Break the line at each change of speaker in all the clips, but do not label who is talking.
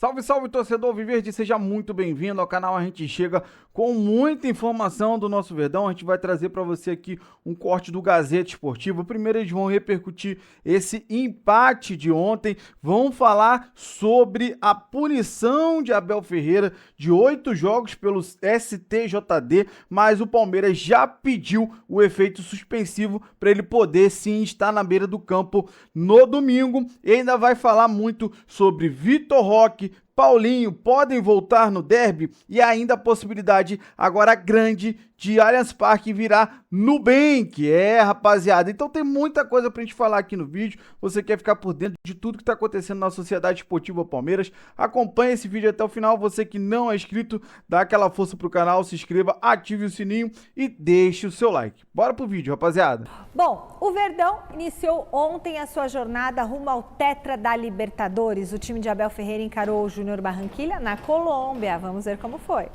Salve, salve, torcedor Alviverde, seja muito bem-vindo ao canal. A gente chega com muita informação do nosso Verdão. A gente vai trazer para você aqui um corte do Gazeta Esportivo. Primeiro eles vão repercutir esse empate de ontem, vão falar sobre a punição de Abel Ferreira de 8 jogos pelo STJD, mas o Palmeiras já pediu o efeito suspensivo para ele poder sim estar na beira do campo no domingo. E ainda vai falar muito sobre Vitor Roque, Paulinho podem voltar no derby e ainda a possibilidade agora grande de Allianz Parque virar Nubank. Rapaziada, então tem muita coisa pra gente falar aqui no vídeo. Você quer ficar por dentro de tudo que tá acontecendo na Sociedade Esportiva Palmeiras? Acompanhe esse vídeo até o final. Você que não é inscrito, dá aquela força pro canal, se inscreva, ative o sininho e deixe o seu like. Bora pro vídeo, rapaziada.
Bom, o Verdão iniciou ontem a sua jornada rumo ao Tetra da Libertadores. O time de Abel Ferreira encarou o Júnior Barranquilla na Colômbia. Vamos ver como foi.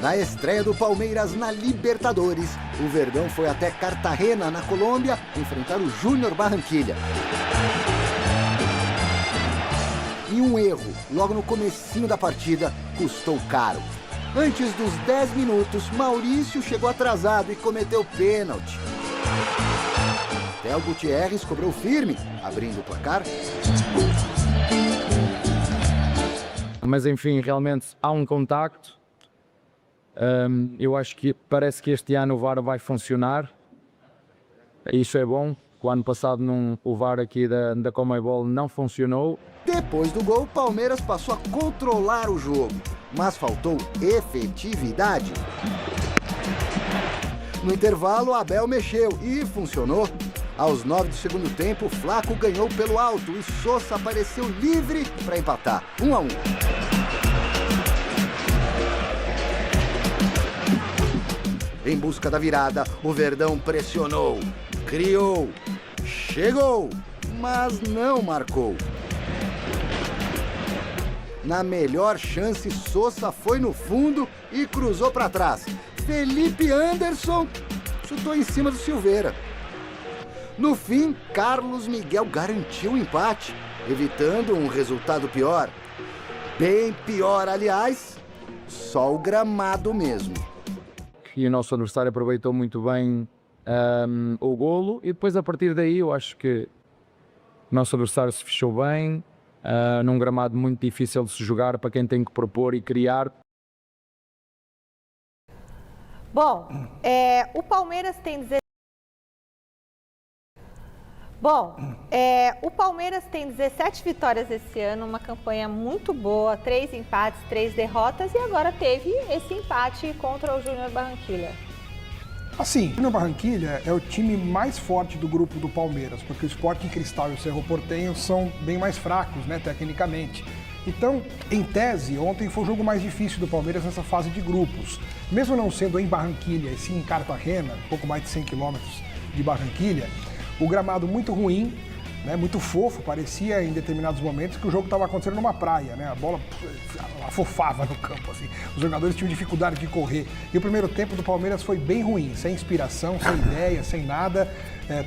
Na estreia do Palmeiras na Libertadores, o Verdão foi até Cartagena, na Colômbia, enfrentar o Júnior Barranquilla. E um erro, logo no comecinho da partida, custou caro. Antes dos 10 minutos, Maurício chegou atrasado e cometeu pênalti. Theo Gutierrez cobrou firme, abrindo o placar.
Mas enfim, realmente há um contacto. Eu acho que parece que este ano o VAR vai funcionar. Isso é bom. O ano passado o VAR aqui da Conmebol não funcionou.
Depois do gol, o Palmeiras passou a controlar o jogo, mas faltou efetividade. No intervalo, Abel mexeu e funcionou. Aos 9 do segundo tempo, Flaco ganhou pelo alto e Sosa apareceu livre para empatar, 1-1. Em busca da virada, o Verdão pressionou, criou, chegou, mas não marcou. Na melhor chance, Sosa foi no fundo e cruzou para trás. Felipe Anderson chutou em cima do Silveira. No fim, Carlos Miguel garantiu o empate, evitando um resultado pior. Bem pior, aliás, só o gramado mesmo.
E o nosso adversário aproveitou muito bem o golo e depois a partir daí eu acho que o nosso adversário se fechou bem, num gramado muito difícil de se jogar para quem tem que propor e criar.
Bom, o Palmeiras tem 17 vitórias esse ano, uma campanha muito boa, 3 empates, 3 derrotas e agora teve esse empate contra o Júnior Barranquilla.
Assim, o Júnior Barranquilla é o time mais forte do grupo do Palmeiras, porque o Sporting Cristal e o Cerro Porteño são bem mais fracos, né, tecnicamente. Então, em tese, ontem foi o jogo mais difícil do Palmeiras nessa fase de grupos. Mesmo não sendo em Barranquilla, e sim em Cartagena, pouco mais de 100 quilômetros de Barranquilla, o gramado muito ruim, né, muito fofo, parecia em determinados momentos que o jogo estava acontecendo numa praia, né, a bola afofava no campo, assim, os jogadores tinham dificuldade de correr. E o primeiro tempo do Palmeiras foi bem ruim, sem inspiração, sem ideia, sem nada,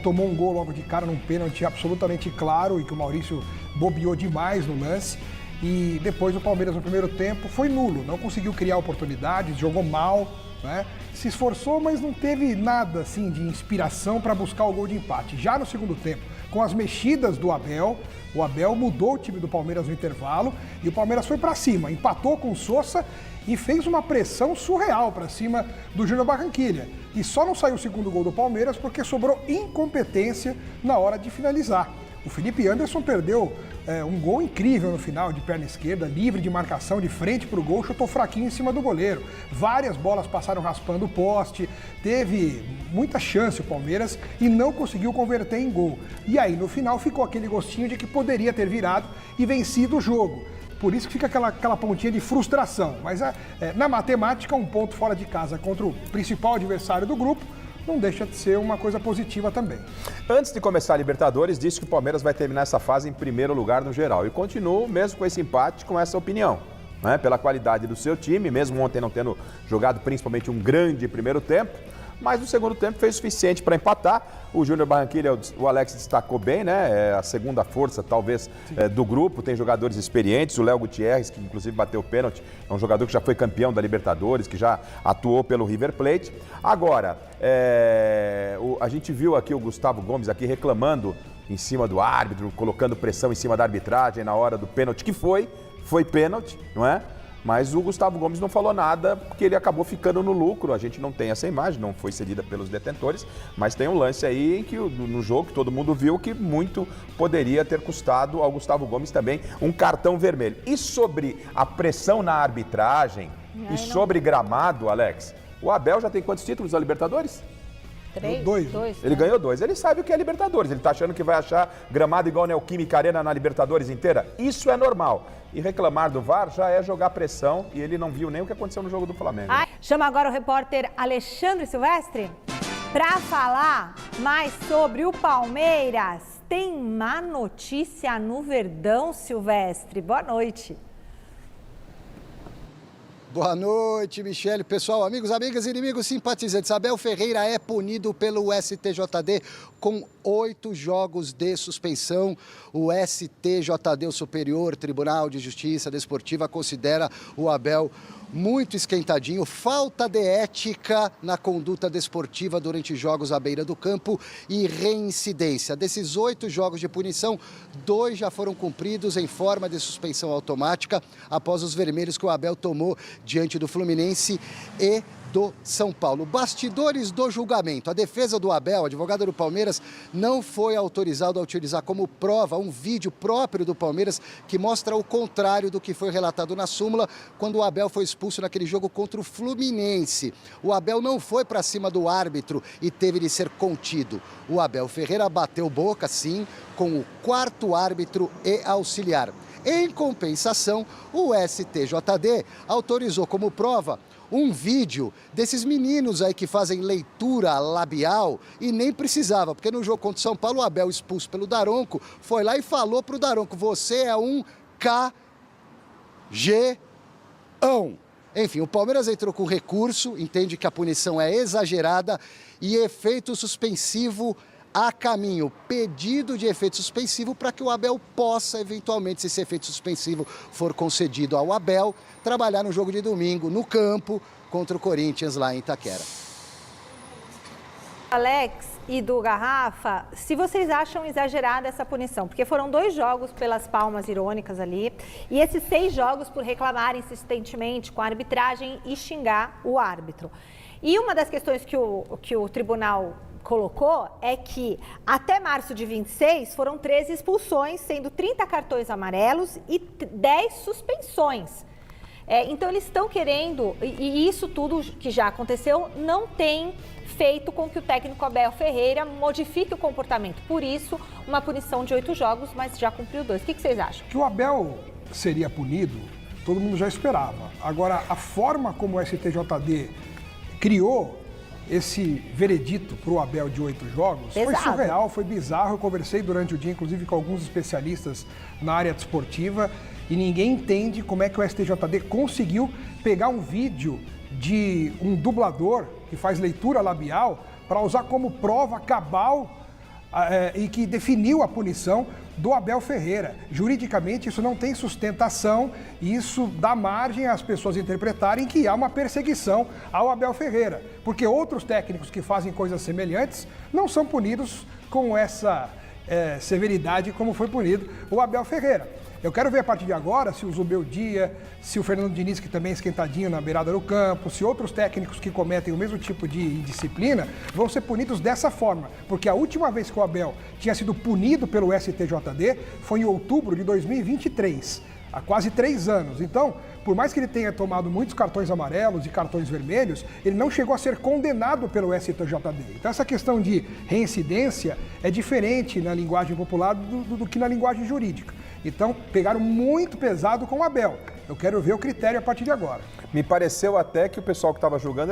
tomou um gol logo de cara num pênalti absolutamente claro e que o Maurício bobeou demais no lance. E depois o Palmeiras no primeiro tempo foi nulo, não conseguiu criar oportunidades, jogou mal, né? Se esforçou, mas não teve nada assim de inspiração para buscar o gol de empate. Já no segundo tempo, com as mexidas do Abel, o Abel mudou o time do Palmeiras no intervalo e o Palmeiras foi para cima, empatou com o Sosa e fez uma pressão surreal para cima do Júnior Barranquilla. E só não saiu o segundo gol do Palmeiras porque sobrou incompetência na hora de finalizar. O Felipe Anderson perdeu um gol incrível no final, de perna esquerda, livre de marcação, de frente para o gol, chutou fraquinho em cima do goleiro. Várias bolas passaram raspando o poste, teve muita chance o Palmeiras e não conseguiu converter em gol. E aí, no final, ficou aquele gostinho de que poderia ter virado e vencido o jogo. Por isso que fica aquela pontinha de frustração. Mas na matemática, um ponto fora de casa contra o principal adversário do grupo não deixa de ser uma coisa positiva também.
Antes de começar a Libertadores, disse que o Palmeiras vai terminar essa fase em primeiro lugar no geral. E continuo, mesmo com esse empate, com essa opinião. Né? Pela qualidade do seu time, mesmo ontem não tendo jogado principalmente um grande primeiro tempo, mas no segundo tempo fez o suficiente para empatar. O Júnior Barranquilla, o Alex destacou bem, né? É a segunda força, talvez, do grupo. Tem jogadores experientes. O Léo Gutierrez, que inclusive bateu o pênalti, é um jogador que já foi campeão da Libertadores, que já atuou pelo River Plate. Agora, a gente viu aqui o Gustavo Gomes aqui reclamando em cima do árbitro, colocando pressão em cima da arbitragem na hora do pênalti, que foi pênalti, não é? Mas o Gustavo Gomes não falou nada porque ele acabou ficando no lucro. A gente não tem essa imagem, não foi cedida pelos detentores, mas tem um lance aí em que no jogo que todo mundo viu que muito poderia ter custado ao Gustavo Gomes também um cartão vermelho. E sobre a pressão na arbitragem e sobre gramado, Alex, o Abel já tem quantos títulos da Libertadores?
3?
Dois.
Ele ganhou 2. Ele sabe o que é Libertadores. Ele tá achando que vai achar gramado igual a Neoquímica Arena na Libertadores inteira? Isso é normal. E reclamar do VAR já é jogar pressão e ele não viu nem o que aconteceu no jogo do Flamengo.
Chama agora o repórter Alexandre Silvestre para falar mais sobre o Palmeiras. Tem má notícia no Verdão, Silvestre. Boa noite.
Boa noite, Michele. Pessoal, amigos, amigas, inimigos, simpatizantes. Abel Ferreira é punido pelo STJD com 8 jogos de suspensão. O STJD, o Superior Tribunal de Justiça Desportiva, considera o Abel muito esquentadinho, falta de ética na conduta desportiva durante jogos à beira do campo e reincidência. Desses 8 jogos de punição, 2 já foram cumpridos em forma de suspensão automática após os vermelhos que o Abel tomou diante do Fluminense e do São Paulo. Bastidores do julgamento. A defesa do Abel, advogada do Palmeiras, não foi autorizada a utilizar como prova um vídeo próprio do Palmeiras que mostra o contrário do que foi relatado na súmula quando o Abel foi expulso naquele jogo contra o Fluminense. O Abel não foi para cima do árbitro e teve de ser contido. O Abel Ferreira bateu boca, sim, com o 4º árbitro e auxiliar. Em compensação, o STJD autorizou como prova um vídeo desses meninos aí que fazem leitura labial e nem precisava, porque no jogo contra o São Paulo, o Abel, expulso pelo Daronco, foi lá e falou pro Daronco: você é um cagão. Enfim, o Palmeiras entrou com recurso, entende que a punição é exagerada e efeito suspensivo a caminho. Pedido de efeito suspensivo para que o Abel possa, eventualmente, se esse efeito suspensivo for concedido ao Abel, trabalhar no jogo de domingo, no campo, contra o Corinthians, lá em Itaquera.
Alex e do Garrafa, se vocês acham exagerada essa punição, porque foram 2 jogos pelas palmas irônicas ali, e esses 6 jogos por reclamar insistentemente com a arbitragem e xingar o árbitro. E uma das questões que o tribunal colocou é que até março de 26 foram 13 expulsões, sendo 30 cartões amarelos e 10 suspensões. Então eles estão querendo, e isso tudo que já aconteceu não tem feito com que o técnico Abel Ferreira modifique o comportamento. Por isso, uma punição de 8 jogos, mas já cumpriu 2. O que vocês acham?
Que o Abel seria punido, todo mundo já esperava. Agora, a forma como o STJD criou esse veredito para o Abel de 8 jogos foi surreal, foi bizarro. Eu conversei durante o dia, inclusive, com alguns especialistas na área desportiva e ninguém entende como é que o STJD conseguiu pegar um vídeo de um dublador que faz leitura labial para usar como prova cabal e que definiu a punição do Abel Ferreira. Juridicamente, isso não tem sustentação e isso dá margem às pessoas interpretarem que há uma perseguição ao Abel Ferreira, porque outros técnicos que fazem coisas semelhantes não são punidos com essa severidade como foi punido o Abel Ferreira. Eu quero ver a partir de agora se o Zubeldia, se o Fernando Diniz, que também é esquentadinho na beirada do campo, se outros técnicos que cometem o mesmo tipo de indisciplina vão ser punidos dessa forma. Porque a última vez que o Abel tinha sido punido pelo STJD foi em outubro de 2023, há quase 3 anos. Então, por mais que ele tenha tomado muitos cartões amarelos e cartões vermelhos, ele não chegou a ser condenado pelo STJD. Então, essa questão de reincidência é diferente na linguagem popular do que na linguagem jurídica. Então, pegaram muito pesado com o Abel. Eu quero ver o critério a partir de agora.
Me pareceu até que o pessoal que estava julgando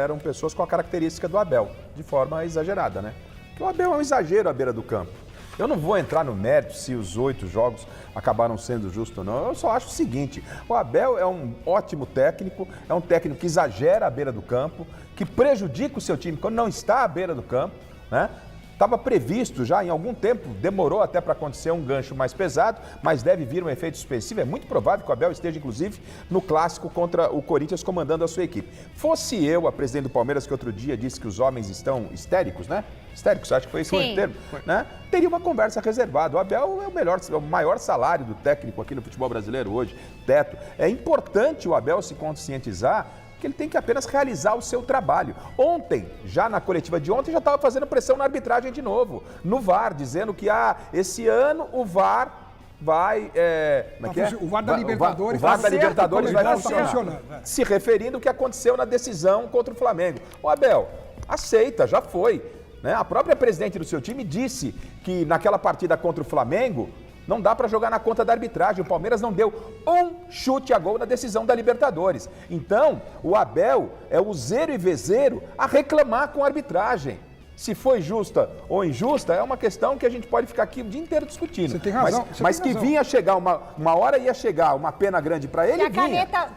eram pessoas com a característica do Abel, de forma exagerada, né? Porque o Abel é um exagero à beira do campo. Eu não vou entrar no mérito se os 8 jogos acabaram sendo justos ou não. Eu só acho o seguinte, o Abel é um ótimo técnico, é um técnico que exagera à beira do campo, que prejudica o seu time quando não está à beira do campo, né? Estava previsto já em algum tempo, demorou até para acontecer um gancho mais pesado, mas deve vir um efeito suspensivo. É muito provável que o Abel esteja, inclusive, no clássico contra o Corinthians, comandando a sua equipe. Fosse eu, a presidente do Palmeiras, que outro dia disse que os homens estão histéricos, né? Histéricos, acho que foi esse o termo, né? Teria uma conversa reservada. O Abel é o maior salário do técnico aqui no futebol brasileiro hoje, teto. É importante o Abel se conscientizar que ele tem que apenas realizar o seu trabalho. Ontem, já na coletiva de ontem, já estava fazendo pressão na arbitragem de novo, no VAR, dizendo que esse ano o VAR vai... como é que é?
O VAR da Libertadores,
o VAR da Libertadores vai
funcionar.
Se referindo ao que aconteceu na decisão contra o Flamengo. O Abel, aceita, já foi. Né? A própria presidente do seu time disse que naquela partida contra o Flamengo, não dá para jogar na conta da arbitragem. O Palmeiras não deu um chute a gol na decisão da Libertadores. Então, o Abel é o zero e vezeiro a reclamar com a arbitragem. Se foi justa ou injusta, é uma questão que a gente pode ficar aqui o dia inteiro discutindo.
Você tem razão.
Mas que vinha chegar, uma hora ia chegar uma pena grande para ele,
e a caneta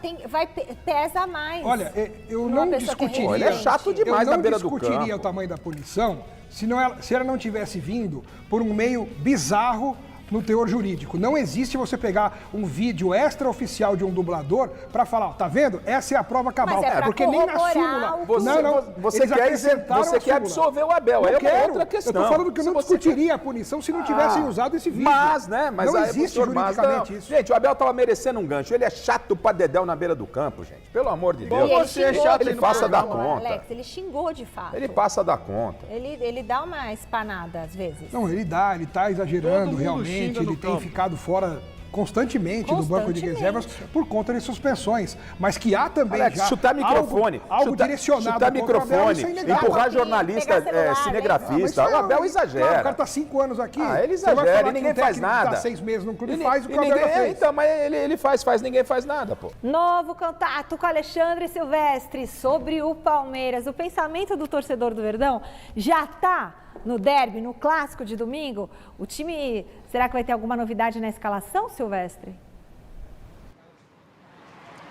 pesa mais.
Olha, eu não discutiria...
Ele é chato demais na beira do campo.
Eu não discutiria o tamanho da punição se ela não tivesse vindo por um meio bizarro no teor jurídico. Não existe você pegar um vídeo extraoficial de um dublador para falar, ó, tá vendo? Essa é a prova cabal.
Mas
porque nem na súmula...
Você quer absolver o Abel, aí é outra questão.
Eu tô falando que eu não discutiria a punição se não tivessem usado esse vídeo.
Mas
não existe juridicamente isso.
Gente, o Abel tava merecendo um gancho. Ele é chato pra dedéu na beira do campo, gente. Pelo amor de Deus.
Você é chato,
ele passa da conta.
Alex, ele xingou de fato.
Ele passa da conta.
Ele dá uma espanada às vezes.
Não, ele tá exagerando realmente. Ele tem ficado fora constantemente do banco de reservas por conta de suspensões. Mas que há também
Alex,
já
chutar microfone,
algo direcionado
chutar microfone, empurrar jornalista, cinegrafista. O Abel exagera.
Claro, o cara tá 5 anos aqui.
Ele exagera e ninguém faz
nada.
Tá
6 meses no clube, faz o que o Abel fez.
Então, mas ele faz, ninguém faz nada, pô.
Novo contato com Alexandre Silvestre sobre o Palmeiras. O pensamento do torcedor do Verdão já tá no derby, no clássico de domingo. O time, será que vai ter alguma novidade na escalação, Silvestre?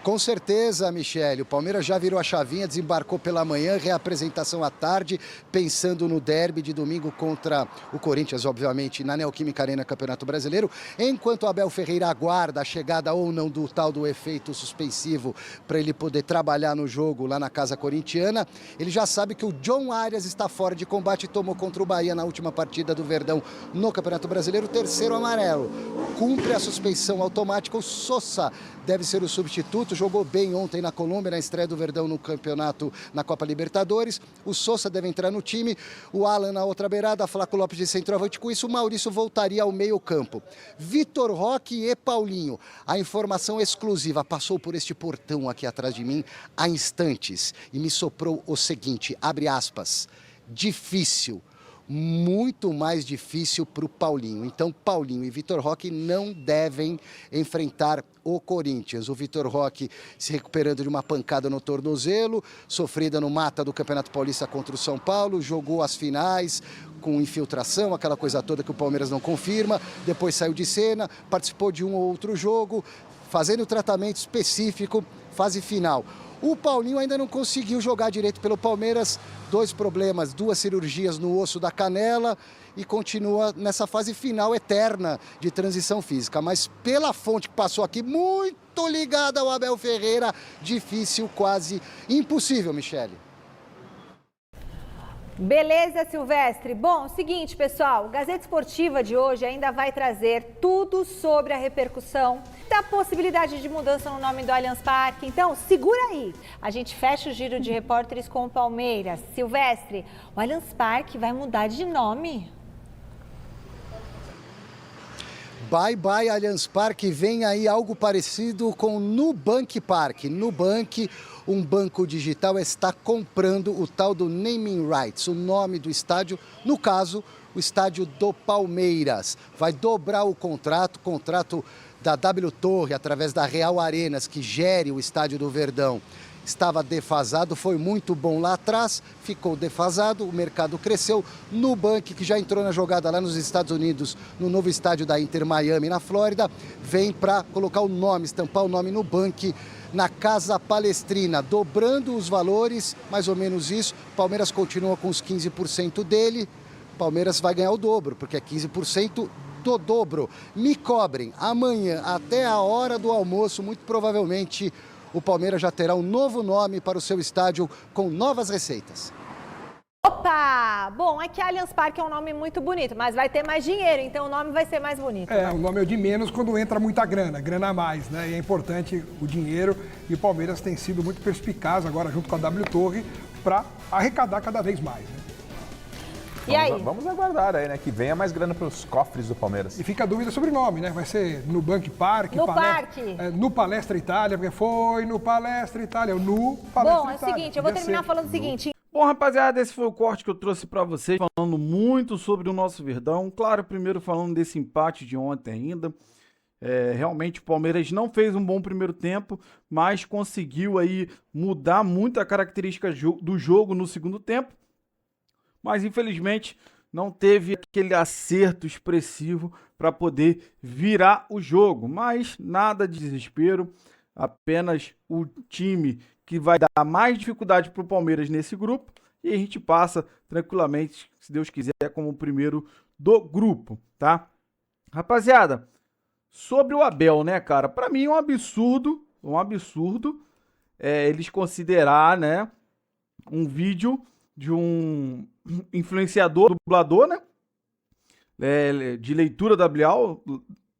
Com certeza, Michele. O Palmeiras já virou a chavinha, desembarcou pela manhã, reapresentação à tarde, pensando no derby de domingo contra o Corinthians, obviamente, na Neoquímica Arena, Campeonato Brasileiro. Enquanto o Abel Ferreira aguarda a chegada ou não do tal do efeito suspensivo para ele poder trabalhar no jogo lá na casa corintiana, ele já sabe que o John Arias está fora de combate e tomou contra o Bahia na última partida do Verdão no Campeonato Brasileiro, terceiro amarelo. Cumpre a suspensão automática, o Sosa deve ser o substituto, jogou bem ontem na Colômbia, na estreia do Verdão no campeonato, na Copa Libertadores. O Sosa deve entrar no time, o Alan na outra beirada, Flaco Lopes de centroavante. Com isso, o Maurício voltaria ao meio campo. Vitor Roque e Paulinho. A informação exclusiva passou por este portão aqui atrás de mim há instantes e me soprou o seguinte, abre aspas, difícil. Muito mais difícil para o Paulinho. Então, Paulinho e Vitor Roque não devem enfrentar o Corinthians. O Vitor Roque se recuperando de uma pancada no tornozelo, sofrida no mata do Campeonato Paulista contra o São Paulo, jogou as finais com infiltração, aquela coisa toda que o Palmeiras não confirma, depois saiu de cena, participou de um ou outro jogo, fazendo tratamento específico, fase final. O Paulinho ainda não conseguiu jogar direito pelo Palmeiras, 2 problemas, 2 cirurgias no osso da canela e continua nessa fase final eterna de transição física. Mas pela fonte que passou aqui, muito ligada ao Abel Ferreira, difícil, quase impossível, Michele.
Beleza, Silvestre. Bom, seguinte, pessoal, Gazeta Esportiva de hoje ainda vai trazer tudo sobre a repercussão da possibilidade de mudança no nome do Allianz Parque. Então, segura aí. A gente fecha o giro de repórteres com o Palmeiras. Silvestre, o Allianz Parque vai mudar de nome?
Bye, bye, Allianz Parque. Vem aí algo parecido com Nubank Park. Nubank, um banco digital, está comprando o tal do naming rights, o nome do estádio, no caso, o estádio do Palmeiras. Vai dobrar o contrato da W Torre, através da Real Arenas, que gere o estádio do Verdão. estava defasado, foi muito bom lá atrás, ficou defasado, o mercado cresceu. Nubank, que já entrou na jogada lá nos Estados Unidos, no novo estádio da Inter Miami, na Flórida, vem para colocar o nome, estampar o nome Nubank na Casa Palestrina, dobrando os valores, mais ou menos isso. Palmeiras continua com os 15% dele, Palmeiras vai ganhar o dobro, porque é 15% do dobro. Me cobrem, amanhã, até a hora do almoço, muito provavelmente, o Palmeiras já terá um novo nome para o seu estádio com novas receitas.
Opa! Bom, é que Allianz Parque é um nome muito bonito, mas vai ter mais dinheiro, então o nome vai ser mais bonito.
O nome é o de menos quando entra muita grana, grana a mais, né? E é importante o dinheiro, e o Palmeiras tem sido muito perspicaz agora junto com a W Torre para arrecadar cada vez mais, né?
E aí?
Vamos aguardar aí, né? Que venha mais grana para os cofres do Palmeiras.
E fica a dúvida sobre o nome, né? Vai ser Nubank Parque,
No Parque.
No Palestra Itália, porque foi no Palestra Itália, no Palestra
Bom, é o
Itália.
seguinte, eu vou
Podia
terminar
ser
falando o seguinte.
Bom, rapaziada, esse foi o corte que eu trouxe pra vocês, falando muito sobre o nosso Verdão. Claro, primeiro falando desse empate de ontem ainda. Realmente o Palmeiras não fez um bom primeiro tempo, mas conseguiu aí mudar muito a característica do jogo no segundo tempo. Mas infelizmente não teve aquele acerto expressivo para poder virar o jogo. Mas nada de desespero, apenas o time que vai dar mais dificuldade para o Palmeiras nesse grupo, e a gente passa tranquilamente, se Deus quiser, como o primeiro do grupo, tá? Rapaziada, sobre o Abel, né, cara? Para mim é um absurdo eles considerar, né, um vídeo de um influenciador, dublador, né, de leitura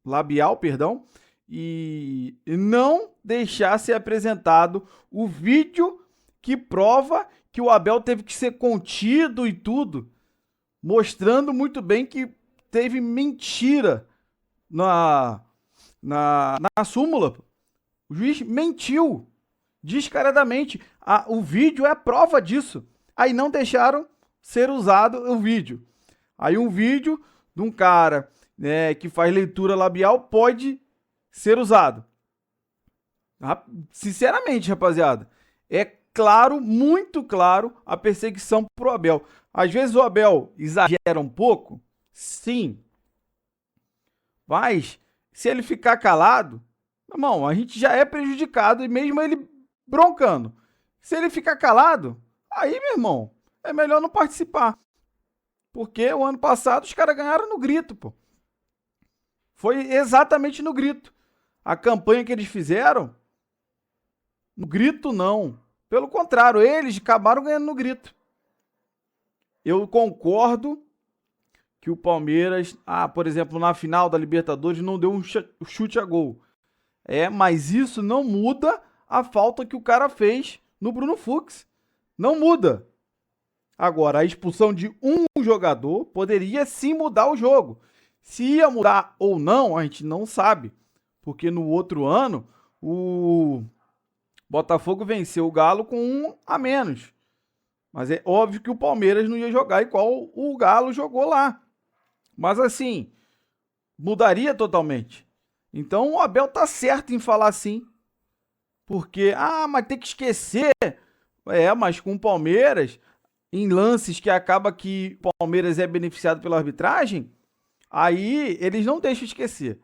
labial, perdão, e não deixar ser apresentado o vídeo que prova que o Abel teve que ser contido e tudo, mostrando muito bem que teve mentira na súmula. O juiz mentiu descaradamente. O vídeo é a prova disso. Aí não deixaram ser usado o vídeo. Aí um vídeo de um cara, né, que faz leitura labial pode ser usado. Sinceramente, rapaziada, é claro, muito claro, a perseguição pro Abel. Às vezes o Abel exagera um pouco, sim. Mas, se ele ficar calado, irmão, a gente já é prejudicado, e mesmo ele broncando. Se ele ficar calado, aí, meu irmão, é melhor não participar. Porque o ano passado os caras ganharam no grito, pô. Foi exatamente no grito. A campanha que eles fizeram, no grito não. Pelo contrário, eles acabaram ganhando no grito. Eu concordo que o Palmeiras, por exemplo, na final da Libertadores não deu um chute a gol. Mas isso não muda a falta que o cara fez no Bruno Fux. Não muda. Agora, a expulsão de um jogador poderia sim mudar o jogo. Se ia mudar ou não, a gente não sabe. Porque no outro ano, o Botafogo venceu o Galo com 1 a menos. Mas é óbvio que o Palmeiras não ia jogar igual o Galo jogou lá. Mas assim, mudaria totalmente. Então o Abel tá certo em falar assim. Porque, mas tem que esquecer. Mas com o Palmeiras, em lances que acaba que o Palmeiras é beneficiado pela arbitragem, aí eles não deixam esquecer.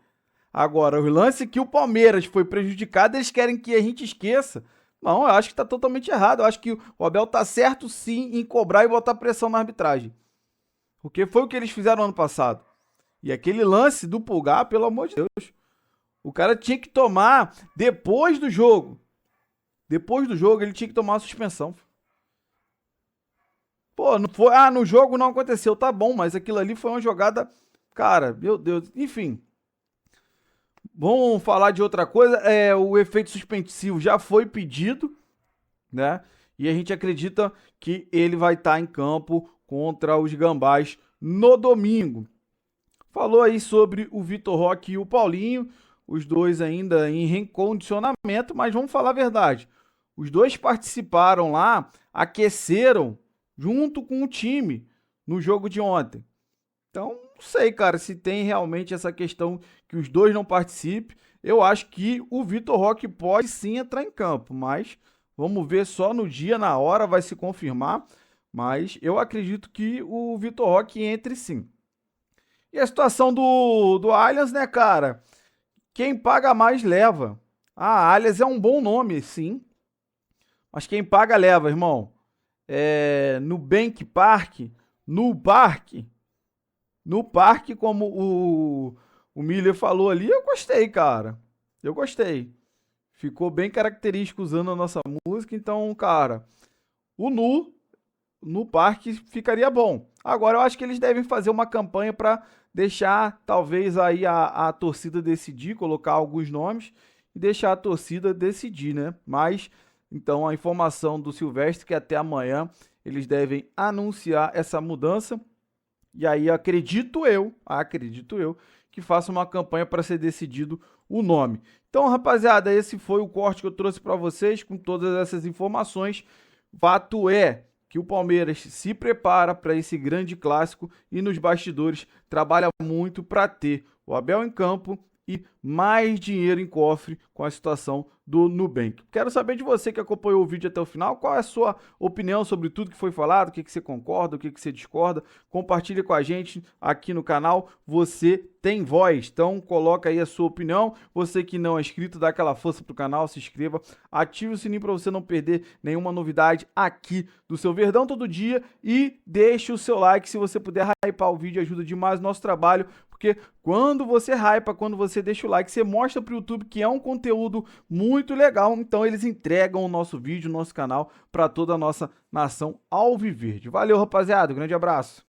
Agora, o lance que o Palmeiras foi prejudicado, eles querem que a gente esqueça. Não, eu acho que tá totalmente errado. Eu acho que o Abel tá certo sim em cobrar e botar pressão na arbitragem. Porque foi o que eles fizeram ano passado. E aquele lance do Pulgar, pelo amor de Deus, o cara tinha que tomar depois do jogo. Depois do jogo ele tinha que tomar uma suspensão. Pô, não foi, no jogo não aconteceu, tá bom, mas aquilo ali foi uma jogada, cara, meu Deus, enfim. Vamos falar de outra coisa. O efeito suspensivo já foi pedido, né? E a gente acredita que ele vai estar em campo contra os Gambás no domingo. Falou aí sobre o Vitor Roque e o Paulinho, os dois ainda em recondicionamento, mas vamos falar a verdade. Os dois participaram lá, aqueceram junto com o time no jogo de ontem. Então, não sei, cara, se tem realmente essa questão que os dois não participem. Eu acho que o Vitor Roque pode sim entrar em campo, mas Vamos ver só no dia, na hora, vai se confirmar. Mas eu acredito que o Vitor Roque entre sim. E a situação do Allianz, né, cara? Quem paga mais leva. Ah, Allianz é um bom nome, sim. Mas quem paga leva, irmão. Nubank Park, no parque, como o Miller falou ali, eu gostei, cara. Eu gostei. Ficou bem característico usando a nossa música, então, cara, o no parque ficaria bom. Agora eu acho que eles devem fazer uma campanha para deixar talvez aí a torcida decidir, colocar alguns nomes e deixar a torcida decidir, né? Mas então a informação do Silvestre que até amanhã eles devem anunciar essa mudança. E aí acredito eu que faça uma campanha para ser decidido o nome. Então, rapaziada, esse foi o corte que eu trouxe para vocês com todas essas informações. Fato é que o Palmeiras se prepara para esse grande clássico e nos bastidores trabalha muito para ter o Abel em campo e mais dinheiro em cofre com a situação do Nubank. Quero saber de você que acompanhou o vídeo até o final, qual é a sua opinião sobre tudo que foi falado, o que você concorda, o que você discorda. Compartilhe com a gente aqui no canal, você tem voz, então coloca aí a sua opinião. Você que não é inscrito, dá aquela força pro canal, se inscreva, ative o sininho para você não perder nenhuma novidade aqui do seu Verdão todo dia e deixe o seu like, se você puder hypar o vídeo, ajuda demais o nosso trabalho. Porque quando você hypa, quando você deixa o like, você mostra para o YouTube que é um conteúdo muito legal. Então eles entregam o nosso vídeo, o nosso canal para toda a nossa nação alviverde. Valeu, rapaziada. Um grande abraço.